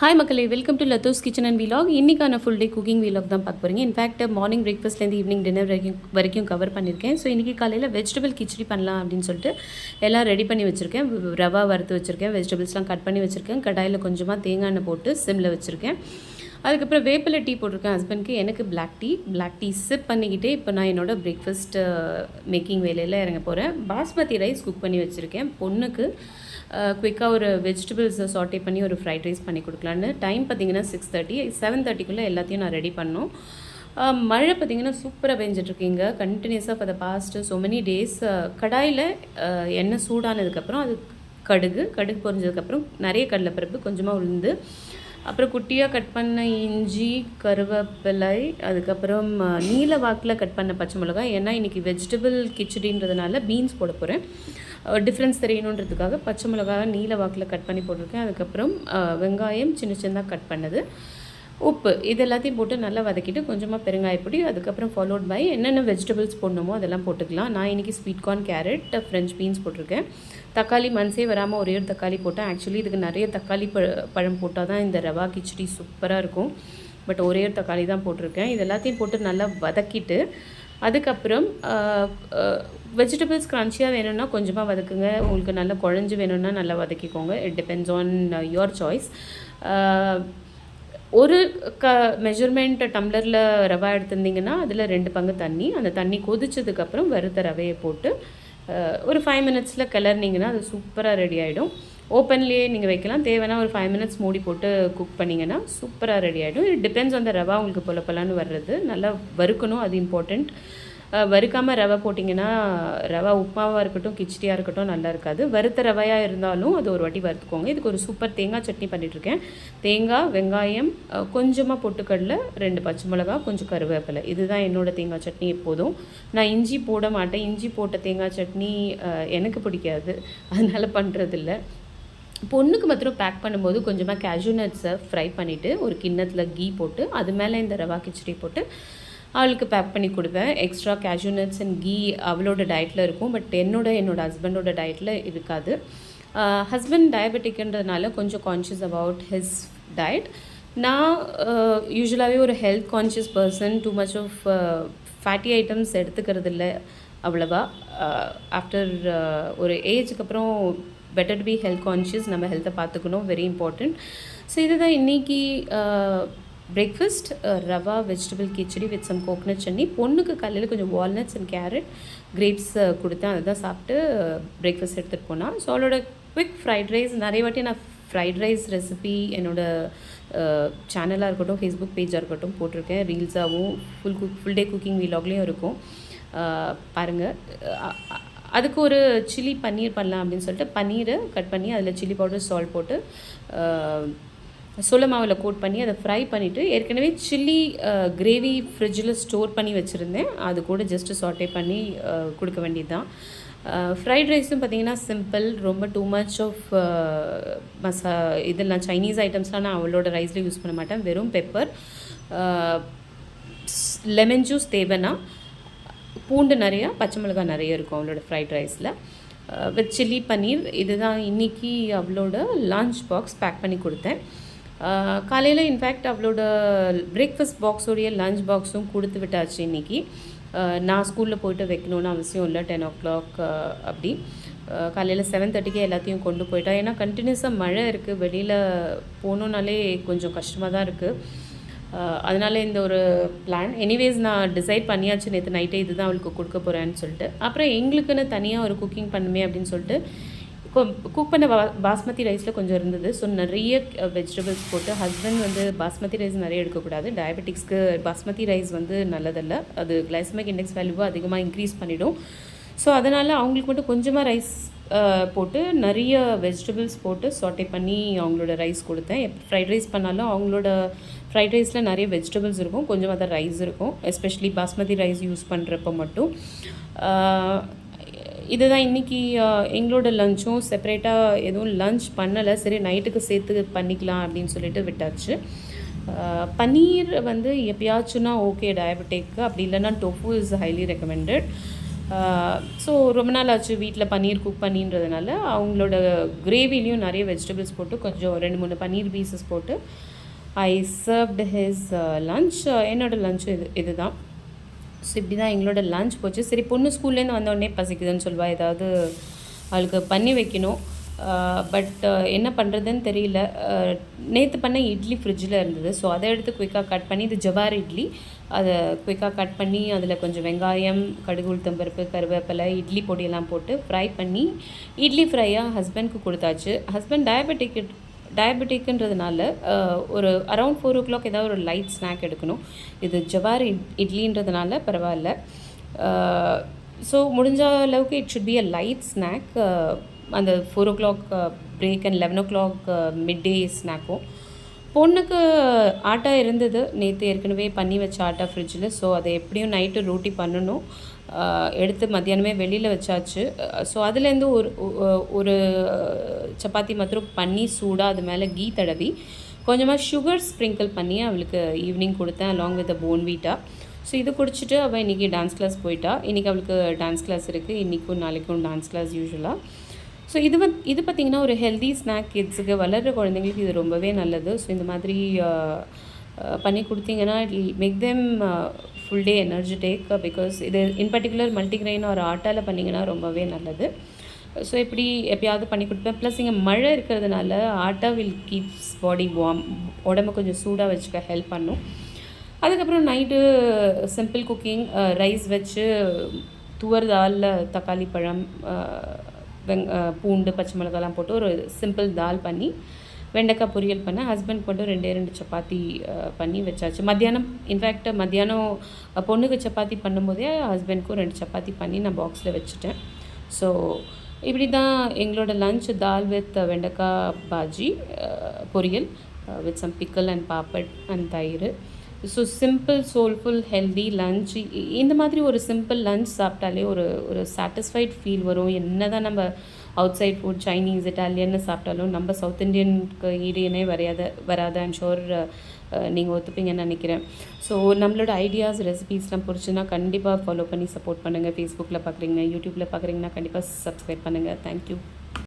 Hi மக்களே, welcome to LathusKitchen&Vlog. இன்னைக்கான full day cooking vlog தான் பார்க்க போகிறீங்க. இன்ஃபேக்ட் மார்னிங் பிரேக்ஃபாஸ்ட்லேருந்து ஈவினிங் டின்னர் வரைக்கும் கவர் பண்ணியிருக்கேன். ஸோ இன்றைக்கி காலையில் வெஜிடபிள் கிச்சடி பண்ணலாம் அப்படின்னு சொல்லிட்டு எல்லாம் ரெடி பண்ணி வச்சுருக்கேன். ரவா வறுத்து வச்சுருக்கேன், வெஜிடபிள்ஸ்லாம் கட் பண்ணி வச்சுருக்கேன், கடாயில் கொஞ்சமாக தேங்காய் எண்ணெய் போட்டு சிம்மில் வச்சுருக்கேன். அதுக்கப்புறம் வேப்பிலை டீ போட்டிருக்கேன் ஹஸ்பண்ட்க்கு, எனக்கு பிளாக் டீ சிப் பண்ணிக்கிட்டே இப்போ நான் என்னோடய பிரேக்ஃபாஸ்ட் மேக்கிங் வேலையில் இறங்க போகிறேன். பாஸ்மதி ரைஸ் குக் பண்ணி வச்சுருக்கேன். பொண்ணுக்கு குயிக்காக ஒரு வெஜிடபிள்ஸை சாட்டே பண்ணி ஒரு ஃப்ரைட் ரைஸ் பண்ணி கொடுக்கலான்னு. டைம் பார்த்திங்கன்னா 6:30, 7:30க்குள்ளே எல்லாத்தையும் நான் ரெடி பண்ணோம். மழை பார்த்திங்கன்னா சூப்பராக பெஞ்சிட்ருக்கீங்க கண்டினியூஸாக for the past so many days. கடாயில் எண்ணெய் சூடானதுக்கப்புறம் அது கடுகு பொரிஞ்சதுக்கப்புறம் நிறைய கடலைப்பருப்பு, கொஞ்சமாக உளுந்து, அப்புறம் குட்டியாக கட் பண்ண இஞ்சி, கருவேப்பிலை, அதுக்கப்புறம் நீல வாக்கில் கட் பண்ண பச்சை மிளகாய். ஏன்னா இன்றைக்கி வெஜிடபிள் கிச்சடின்றதுனால பீன்ஸ் போட போகிறேன். டிஃப்ரென்ஸ் தெரியணுன்றதுக்காக பச்சை மிளகாய் நீல வாக்கில் கட் பண்ணி போட்டிருக்கேன். அதுக்கப்புறம் வெங்காயம் சின்னதாக கட் பண்ணது, உப்பு, இது எல்லாத்தையும் போட்டு நல்லா வதக்கிட்டு கொஞ்சமாக பெருங்காயப்பொடி, அதுக்கப்புறம் ஃபாலோட் பை என்னென்ன வெஜிடபிள்ஸ் போடணுமோ அதெல்லாம் போட்டுக்கலாம். நான் இன்றைக்கி sweet corn, carrot, French beans போட்டிருக்கேன். தக்காளி மனசே வராமல் ஒரே ஒரு தக்காளி போட்டேன். ஆக்சுவலி இதுக்கு நிறைய தக்காளி பழம் போட்டால் தான் இந்த ரவா கிச்சடி சூப்பராக இருக்கும். பட் ஒரே ஒரு தக்காளி தான் போட்டிருக்கேன். இது எல்லாத்தையும் போட்டு நல்லா வதக்கிட்டு அதுக்கப்புறம் வெஜிடபிள்ஸ் க்ரன்ச்சியாக வேணும்னா கொஞ்சமாக வதக்குங்க, உங்களுக்கு நல்லா குழஞ்சி வேணும்னா நல்லா வதக்கிக்கோங்க. It depends on your choice. ஒரு மெஷர்மெண்ட் டம்ளரில் ரவா எடுத்திருந்தீங்கன்னா அதில் 2 பங்கு தண்ணி, அந்த தண்ணி கொதிச்சதுக்கப்புறம் வறுத்த ரவையை போட்டு ஒரு 5 மினிட்ஸில் கிளறினீங்கன்னா அது சூப்பராக ரெடி ஆகிடும். ஓப்பன்லேயே நீங்கள் வைக்கலாம், தேவைன்னா ஒரு 5 மினிட்ஸ் மூடி போட்டு குக் பண்ணிங்கன்னா சூப்பராக ரெடி ஆகிடும். It depends on the rava உங்களுக்கு பொலப்பலான்னு வர்றது. நல்லா வறுக்கணும், அது இம்பார்ட்டண்ட். வறுக்காமல் ரவை போட்டிங்கன்னா ரவா உப்புமாவாக இருக்கட்டும் கிச்சடியாக இருக்கட்டும் நல்லா இருக்காது. வறுத்த ரவையாக இருந்தாலும் அது ஒரு வாட்டி வறுத்துக்கோங்க. இதுக்கு ஒரு சூப்பர் தேங்காய் சட்னி பண்ணிகிட்ருக்கேன். தேங்காய், வெங்காயம், கொஞ்சமாக பொட்டுக்கடலை, 2 பச்சை மிளகா, கொஞ்சம் கருவேப்பிலை, இதுதான் என்னோடய தேங்காய் சட்னி எப்போதும். நான் இஞ்சி போட மாட்டேன். இஞ்சி போட்ட தேங்காய் சட்னி எனக்கு பிடிக்காது, அதனால் பண்ணுறதில்ல. பொண்ணுக்கு மாத்திரம் பேக் பண்ணும்போது கொஞ்சமாக கேஷ்யூ நட்ஸை ஃப்ரை பண்ணிவிட்டு ஒரு கிண்ணத்தில் கீ போட்டு அது மேலே இந்த ரவா கிச்சடி போட்டு அவளுக்கு பேக் பண்ணி கொடுப்பேன். Extra cashew nuts and ghee அவளோட டயட்டில் இருக்கும், பட் என்னோட ஹஸ்பண்டோட டயட்டில் இருக்காது. ஹஸ்பண்ட் டயபெட்டிக்ன்றதுனால கொஞ்சம் கான்ஷியஸ் அபவுட் ஹிஸ் டயட். நான் யூஸ்வலாகவே ஒரு health conscious person. Too much of fatty items எடுத்துக்கிறது இல்லை அவ்வளவா. ஆஃப்டர் ஒரு ஏஜுக்கு அப்புறம் better to be health conscious, நம்ம ஹெல்த்தை பார்த்துக்கணும், வெரி இம்பார்ட்டண்ட். ஸோ இதுதான் இன்றைக்கி breakfast, rava vegetable khichdi with some coconut chutney. பொண்ணுக்கு காலையில் கொஞ்சம் வால்நட்ஸ் அண்ட் கேரட், கிரேப்ஸ் கொடுத்தேன், அதை தான் சாப்பிட்டு பிரேக்ஃபாஸ்ட் எடுத்துகிட்டு போனால். ஸோ அவளோட குவிக் ஃப்ரைட் ரைஸ், நிறைய வாட்டி நான் ஃப்ரைட் ரைஸ் ரெசிபி என்னோடய சேனலாக இருக்கட்டும், ஃபேஸ்புக் பேஜாக இருக்கட்டும் போட்டிருக்கேன். ரீல்ஸாகவும் ஃபுல் டே குக்கிங் வீலாக்லேயும் இருக்கும், பாருங்கள். அதுக்கு ஒரு சில்லி பன்னீர் பண்ணலாம் அப்படின்னு சொல்லிட்டு பன்னீரை கட் பண்ணி அதில் சில்லி பவுடர், சால்ட் போட்டு சோள மாவில் கோட் பண்ணி அதை ஃப்ரை பண்ணிவிட்டு, ஏற்கனவே சில்லி கிரேவி ஃப்ரிட்ஜில் ஸ்டோர் பண்ணி வச்சுருந்தேன், அது கூட ஜஸ்ட்டு சாட்டே பண்ணி கொடுக்க வேண்டியது தான். ஃப்ரைட் ரைஸும் பார்த்திங்கன்னா சிம்பிள், ரொம்ப டூ மச் ஆஃப் இதெல்லாம் சைனீஸ் ஐட்டம்ஸ்லாம் நான் அவளோட ரைஸில் யூஸ் பண்ண மாட்டேன். வெறும் பெப்பர், லெமன் ஜூஸ் தேவைன்னா, பூண்டு நிறையா, பச்சை மிளகாய் நிறைய இருக்கும் அவளோட ஃப்ரைட் ரைஸில், வித் சில்லி பன்னீர். இதுதான் இன்றைக்கி அவளோட லன்ச் பாக்ஸ் பேக் பண்ணி கொடுத்தேன். காலையில் இன்ஃபேக்ட் அவளோட பிரேக்ஃபாஸ்ட் பாக்ஸோடைய லன்ச் பாக்ஸும் கொடுத்து விட்டாச்சு இன்றைக்கி. நான் ஸ்கூலில் போய்ட்டு வைக்கணுன்னு அவசியம் இல்லை, 10 o'clock அப்படி. காலையில் 7:30க்கே எல்லாத்தையும் கொண்டு போயிட்டா. ஏன்னா கண்டினியூஸாக மழை இருக்குது, வெளியில் போகணுன்னாலே கொஞ்சம் கஷ்டமாக தான் இருக்குது. அதனால் இந்த ஒரு பிளான். எனிவேஸ் நான் டிசைட் பண்ணியாச்சு நேற்று நைட்டே, இது தான் அவளுக்கு கொடுக்க போகிறேன்னு சொல்லிட்டு. அப்புறம் எங்களுக்குன்னு தனியாக ஒரு குக்கிங் பண்ணுமே அப்படின்னு சொல்லிட்டு குக் பண்ண பாஸ்மதி ரைஸில் கொஞ்சம் இருந்தது. ஸோ நிறைய வெஜிடபிள்ஸ் போட்டு, ஹஸ்பண்ட் பாஸ்மதி ரைஸ் நிறைய எடுக்கக்கூடாது, டயபெட்டிக்ஸ்க்கு பாஸ்மதி ரைஸ் நல்லதில்லை, அது கிளைசமிக் இண்டெக்ஸ் வேல்யூவை அதிகமாக இன்க்ரீஸ் பண்ணிவிடும். ஸோ அதனால் அவங்களுக்கு மட்டும் கொஞ்சமாக ரைஸ் போட்டு நிறைய வெஜிடபிள்ஸ் போட்டு சாட்டே பண்ணி அவங்களோட ரைஸ் கொடுத்தேன். ஃப்ரைட் ரைஸ் பண்ணாலும் அவங்களோட ஃப்ரைட் ரைஸில் நிறைய வெஜிடபிள்ஸ் இருக்கும், கொஞ்சமாக தான் ரைஸ் இருக்கும், எஸ்பெஷலி பாஸ்மதி ரைஸ் யூஸ் பண்ணுறப்ப மட்டும். இதுதான் இன்றைக்கி எங்களோட லஞ்சும். செப்பரேட்டாக எதுவும் லஞ்ச் பண்ணலை, சரி நைட்டுக்கு சேர்த்து பண்ணிக்கலாம் அப்படின்னு சொல்லிட்டு விட்டாச்சு. பன்னீர் எப்பயாச்சுன்னா ஓகே டயபெட்டிக்கு, அப்படி இல்லைன்னா tofu is highly recommended. So ரொம்ப நாள் ஆச்சு வீட்டில் பன்னீர் குக் பண்ணின்றதுனால அவங்களோட கிரேவிலையும் நிறைய வெஜிடபிள்ஸ் போட்டு கொஞ்சம் 2-3 பன்னீர் பீசஸ் போட்டு ஐ சர்வ்டு ஹிஸ் லன்ச். என்னோடய லன்ச் இதுதான். ஸோ இப்படி தான் எங்களோட லன்ச் போச்சு. சரி, பொண்ணு ஸ்கூல்லேருந்து வந்தோடனே பசிக்குதுன்னு சொல்லுவாள், ஏதாவது அவளுக்கு பண்ணி வைக்கணும். பட் என்ன பண்ணுறதுன்னு தெரியல. நேற்று பண்ண இட்லி ஃப்ரிட்ஜில் இருந்தது. ஸோ அதை எடுத்து குயிக்காக கட் பண்ணி, இது ஜவார் இட்லி, அதை குயிக்காக கட் பண்ணி அதில் கொஞ்சம் வெங்காயம், கடுகு, உளுத்தம்பருப்பு, கருவேப்பிலை, இட்லி பொடியெல்லாம் போட்டு ஃப்ரை பண்ணி இட்லி ஃப்ரையாக ஹஸ்பண்ட்க்கு கொடுத்தாச்சு. ஹஸ்பண்ட் டயபெட்டிக்குன்றதுனால ஒரு அரவுண்ட் 4 o'clock ஏதாவது ஒரு லைட் ஸ்நாக் எடுக்கணும். இது ஜவார் இட்லின்றதுனால பரவாயில்ல. ஸோ முடிஞ்ச அளவுக்கு it should be a light snack. அந்த 4 o'clock break and 11 o'clock mid day ஸ்நாக்கும். பொண்ணுக்கு ஆட்டா இருந்தது, நேற்று ஏற்கனவே பண்ணி வச்ச ஆட்டா ஃப்ரிட்ஜில். ஸோ அதை எப்படியும் நைட்டு ரோட்டி பண்ணணும். எடுத்து மத்தியானமே வெளியில் வச்சாச்சு. ஸோ அதுலேருந்து ஒரு சப்பாத்தி மாத்திரம் பண்ணி சூடாக அது மேலே கீ தடவி கொஞ்சமாக சுகர் ஸ்ப்ரிங்கிள் பண்ணி அவளுக்கு ஈவினிங் கொடுத்தேன் along with Bournvita. So இது குடிச்சிட்டு அவள் இன்றைக்கி டான்ஸ் கிளாஸ் போயிட்டா. இன்றைக்கி அவளுக்கு டான்ஸ் கிளாஸ் இருக்குது, இன்றைக்கும் நாளைக்கும் டான்ஸ் கிளாஸ் யூஸ்வலாக. ஸோ இது பார்த்திங்கன்னா ஒரு ஹெல்தி ஸ்நாக். கிட்ஸுக்கு வளர்கிற குழந்தைங்களுக்கு இது ரொம்பவே நல்லது. ஸோ இந்த மாதிரி பண்ணி கொடுத்தீங்கன்னா it will make them full day energetic. Because இது இன் பர்டிகுலர் மல்டிக்ரெயின் ஒரு ஆட்டாவில் பண்ணிங்கன்னா ரொம்பவே நல்லது. ஸோ இப்படி எப்பயாவது பண்ணி கொடுப்பேன். ப்ளஸ் இங்கே மழை இருக்கிறதுனால atta will keeps body warm, உடம்பு கொஞ்சம் சூடாக வச்சுக்க ஹெல்ப் பண்ணும். அதுக்கப்புறம் நைட்டு சிம்பிள் குக்கிங், ரைஸ் வச்சு துவர் தால், தக்காளி பழம், பூண்டு, பச்சை மிளகாலாம் போட்டு ஒரு சிம்பிள் தால் பண்ணி வெண்டைக்காய் பொரியல் பண்ணேன். ஹஸ்பண்ட் மட்டும் 2 சப்பாத்தி பண்ணி வச்சாச்சு. இன்ஃபேக்ட் மத்தியானம் பொண்ணுக்கு சப்பாத்தி பண்ணும்போதே ஹஸ்பண்ட்க்கும் 2 சப்பாத்தி பண்ணி நான் பாக்ஸில் வச்சுட்டேன். ஸோ இப்படி தான் எங்களோட லன்ச். தால் வித் வெண்டைக்காய் பாஜி, பொரியல் with some pickle and papad and தயிர். So simple, soulful, healthy lunch. இந்த மாதிரி ஒரு சிம்பிள் லன்ச் சாப்பிட்டாலே ஒரு சாட்டிஸ்ஃபைட் ஃபீல் வரும். என்ன தான் நம்ம அவுட் சைட் ஃபுட், சைனீஸ், இட்டாலியன்னு சாப்பிட்டாலும் நம்ம சவுத் இண்டியனுக்கு ஈடியனே வராது. ஐம் ஷோர் நீங்கள் ஒத்துப்பீங்கன்னு நினைக்கிறேன். ஸோ நம்மளோட ஐடியாஸ், ரெசிபீஸ்லாம் பிடிச்சுன்னா கண்டிப்பாக ஃபாலோ பண்ணி சப்போர்ட் பண்ணுங்கள். ஃபேஸ்புக்கில் பார்க்குறீங்க, யூடியூப்பில் பார்க்குறீங்கன்னா கண்டிப்பாக சப்ஸ்கிரைப் பண்ணுங்கள். தேங்க்யூ.